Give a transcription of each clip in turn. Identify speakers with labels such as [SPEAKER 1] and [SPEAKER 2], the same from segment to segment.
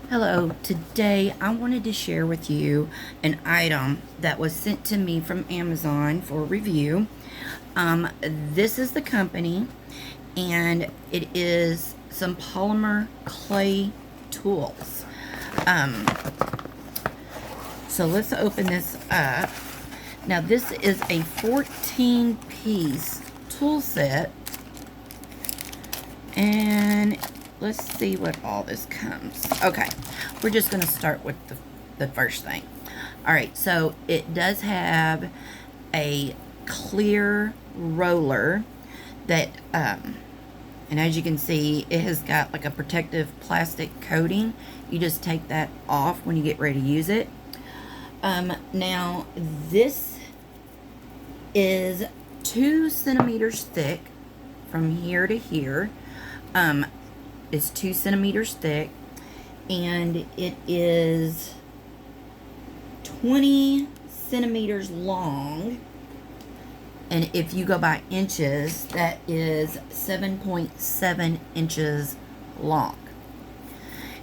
[SPEAKER 1] Hello, today I wanted to share with you an item that was sent to me from Amazon for review. This is the company, and it is some polymer clay tools. Um, so let's open this up. Now this is a 14-piece tool set, and let's see what all this comes. Okay, we're just going to start with the first thing. All right, so it does have a clear roller that, and as you can see, it has got like a protective plastic coating. You just take that off when you get ready to use it. Now, this is 2 centimeters thick from here to here. It's 2 centimeters thick, and it is 20 centimeters long, and if you go by inches, that is 7.7 inches long,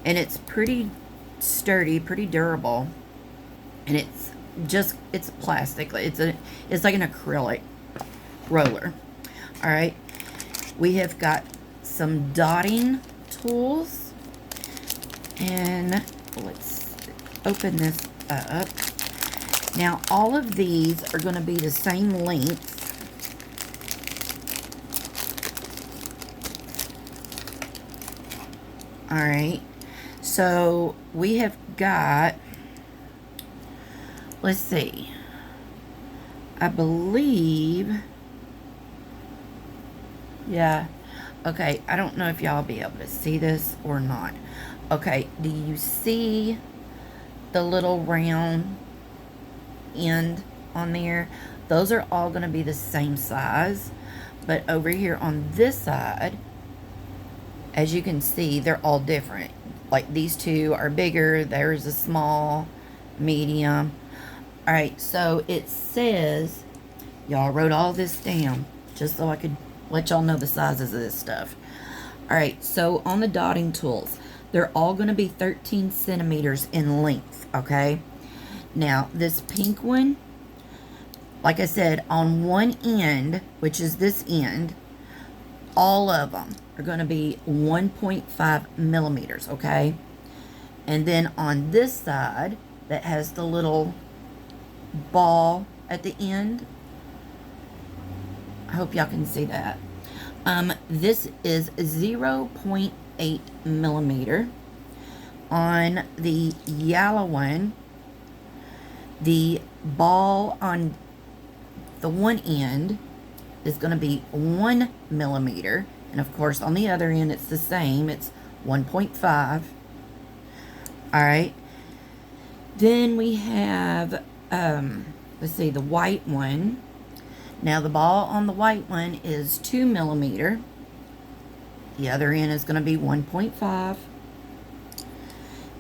[SPEAKER 1] and it's pretty sturdy, pretty durable, and it's plastic. It's like an acrylic roller. All right, we have got some dotting tools, and let's open this up. Now all of these are going to be the same length. All right, so we have got, let's see, I believe, yeah. Okay, I don't know if y'all be able to see this or not. Okay, do you see the little round end on there? Those are all going to be the same size, but over here on this side, as you can see, they're all different. Like these two are bigger, there's a small, medium. All right, so it says, y'all wrote all this down just so I could let y'all know the sizes of this stuff. All right, so on the dotting tools, they're all going to be 13 centimeters in length, okay? Now, this pink one, like I said, on one end, which is this end, all of them are going to be 1.5 millimeters, okay? And then on this side, that has the little ball at the end, I hope y'all can see that. This is 0.8 millimeter. On the yellow one, the ball on the one end is going to be 1 millimeter. And of course, on the other end, it's the same. It's 1.5. All right. Then we have, let's see, the white one. Now the ball on the white one is 2 millimeter. The other end is going to be 1.5.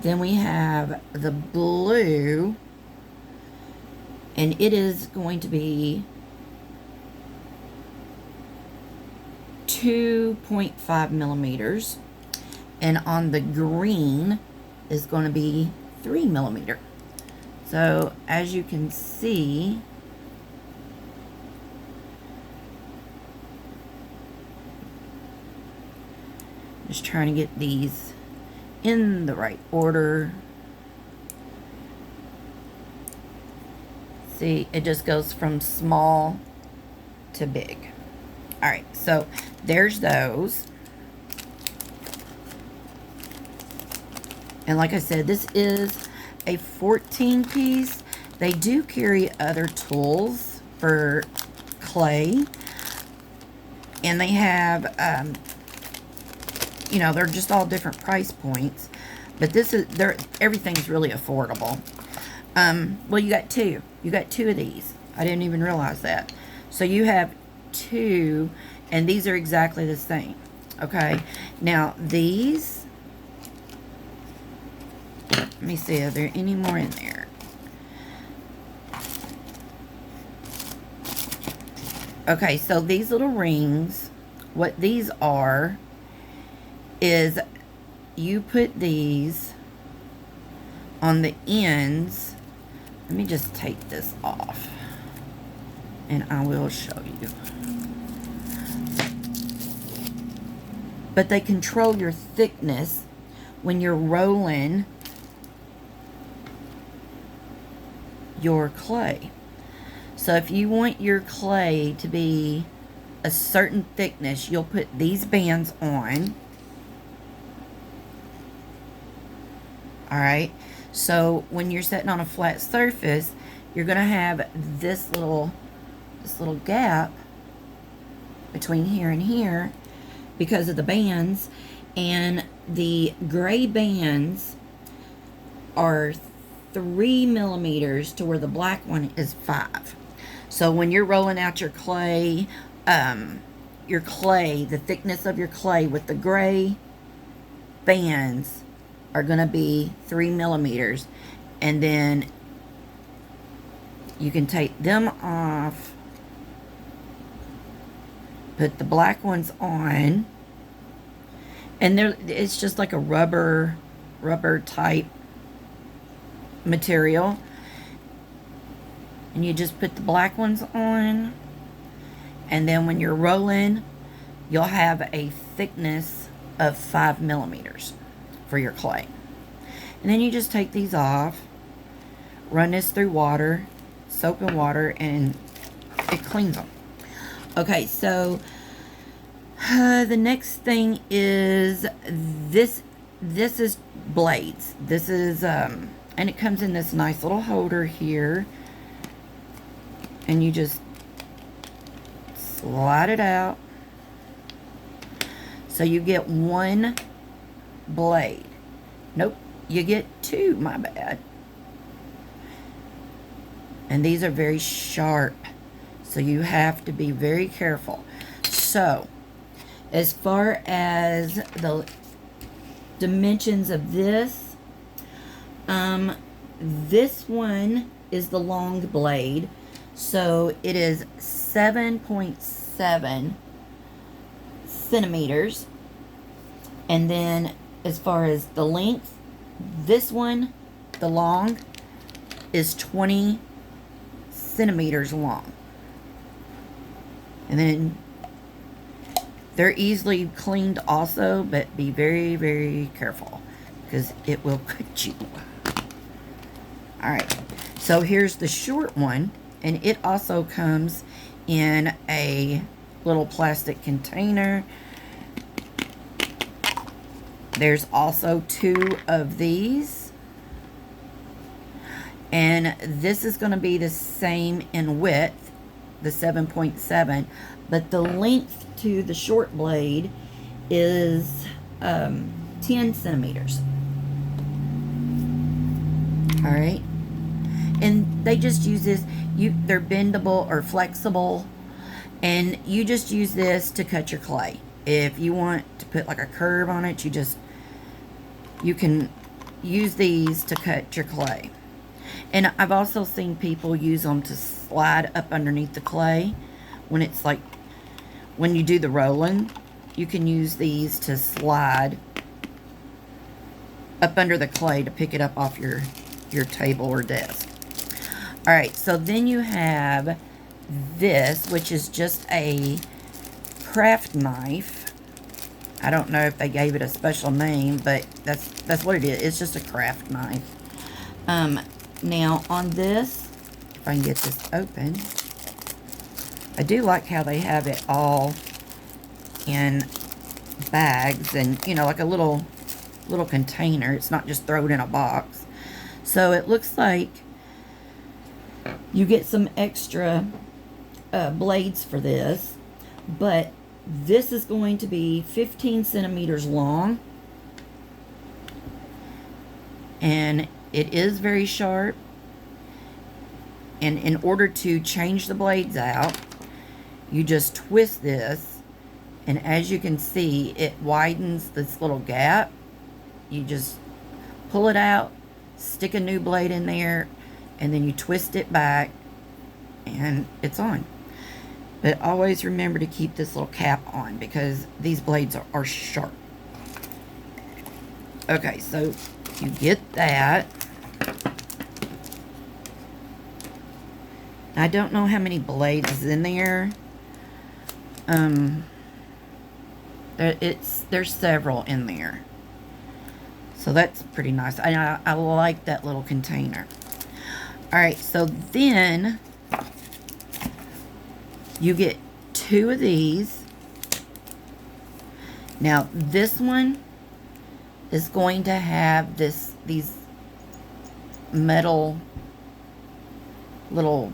[SPEAKER 1] Then we have the blue, and it is going to be 2.5 millimeters. And on the green is going to be 3 millimeter. So as you can see, just trying to get these in the right order. See, it just goes from small to big. All right, so there's those. And like I said, this is a 14-piece. They do carry other tools for clay, and they have you know, they're just all different price points, but this is, everything's really affordable. Well, you got two of these. I didn't even realize that. So you have 2, and these are exactly the same. Okay, now these, let me see, are there any more in there? Okay, so these little rings, what these are is you put these on the ends, let me just take this off and I will show you. But they control your thickness when you're rolling your clay. So if you want your clay to be a certain thickness, you'll put these bands on. Alright, so when you're sitting on a flat surface, you're going to have this little gap between here and here because of the bands, and the gray bands are 3 millimeters to where the black one is 5. So when you're rolling out your clay, the thickness of your clay with the gray bands are going to be 3 millimeters, and then you can take them off, put the black ones on, and it's just like a rubber type material, and you just put the black ones on, and then when you're rolling, you'll have a thickness of 5 millimeters for your clay. And then you just take these off, run this through water, soap and water, and it cleans them. Okay, so the next thing is this is blades. This is and it comes in this nice little holder here, and you just slide it out so you get 1 blade. Nope, you get 2, my bad. And these are very sharp, so you have to be very careful. So as far as the dimensions of this, this one is the long blade, so it is 7.7 centimeters. And then as far as the length, this one, the long, is 20 centimeters long. And then they're easily cleaned also, but be very, very careful because it will cut you. Alright, so here's the short one, and it also comes in a little plastic container. There's also 2 of these, and this is going to be the same in width, the 7.7, but the length to the short blade is 10 centimeters. All right, and they just use this. They're bendable or flexible, and you just use this to cut your clay. If you want to put like a curve on it, you can use these to cut your clay. And I've also seen people use them to slide up underneath the clay when it's like, when you do the rolling, you can use these to slide up under the clay to pick it up off your table or desk. Alright, so then you have this, which is just a craft knife. I don't know if they gave it a special name, but that's what it is. It's just a craft knife. Now on this, if I can get this open, I do like how they have it all in bags and, you know, like a little container. It's not just thrown in a box. So it looks like you get some extra blades for this, but this is going to be 15 centimeters long, and it is very sharp. And in order to change the blades out, you just twist this, and as you can see, it widens this little gap. You just pull it out, stick a new blade in there, and then you twist it back, and it's on. But always remember to keep this little cap on because these blades are sharp. Okay, so you get that. I don't know how many blades is in there. There's several in there. So that's pretty nice. I like that little container. Alright, so then you get 2 of these. Now this one is going to have these metal little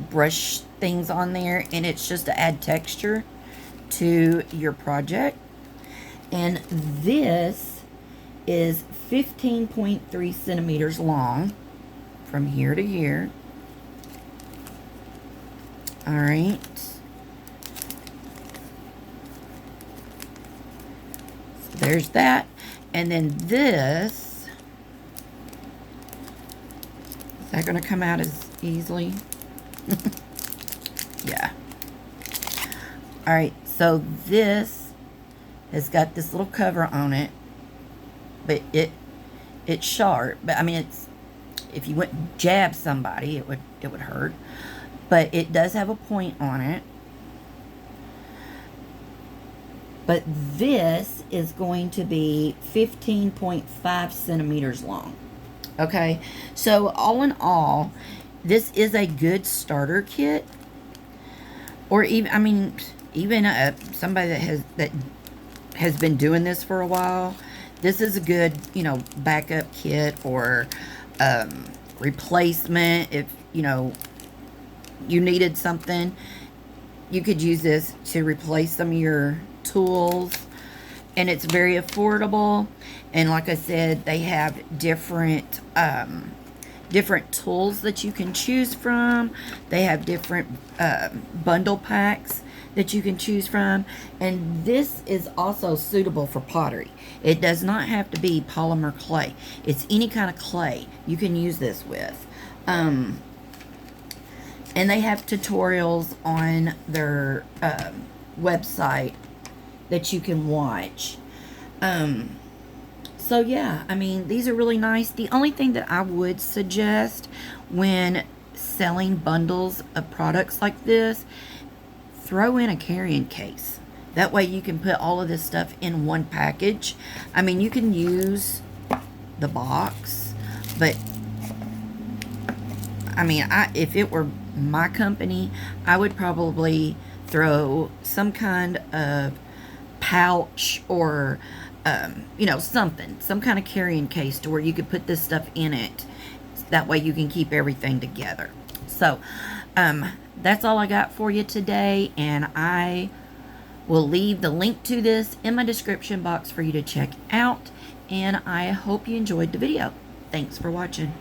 [SPEAKER 1] brush things on there, and it's just to add texture to your project. And this is 15.3 centimeters long from here to here. All right. So there's that. And then this, is that going to come out as easily? Yeah. All right. So this has got this little cover on it, but it's sharp. But I mean, it's, if you went and jab somebody, it would hurt. But it does have a point on it. But this is going to be 15.5 centimeters long. Okay, so all in all, this is a good starter kit. Or even, I mean, even somebody that has been doing this for a while, this is a good, you know, backup kit or replacement. If, you know, you needed something, you could use this to replace some of your tools. And it's very affordable. And like I said, they have different different tools that you can choose from. They have different bundle packs that you can choose from. And this is also suitable for pottery. It does not have to be polymer clay. It's any kind of clay you can use this with. And they have tutorials on their website that you can watch. So yeah, I mean, these are really nice. The only thing that I would suggest when selling bundles of products like this, throw in a carrying case. That way you can put all of this stuff in one package. I mean, you can use the box, but I mean, if it were my company, I would probably throw some kind of pouch or you know, some kind of carrying case to where you could put this stuff in it. That way you can keep everything together. So that's all I got for you today, and I will leave the link to this in my description box for you to check out, and I hope you enjoyed the video. Thanks for watching.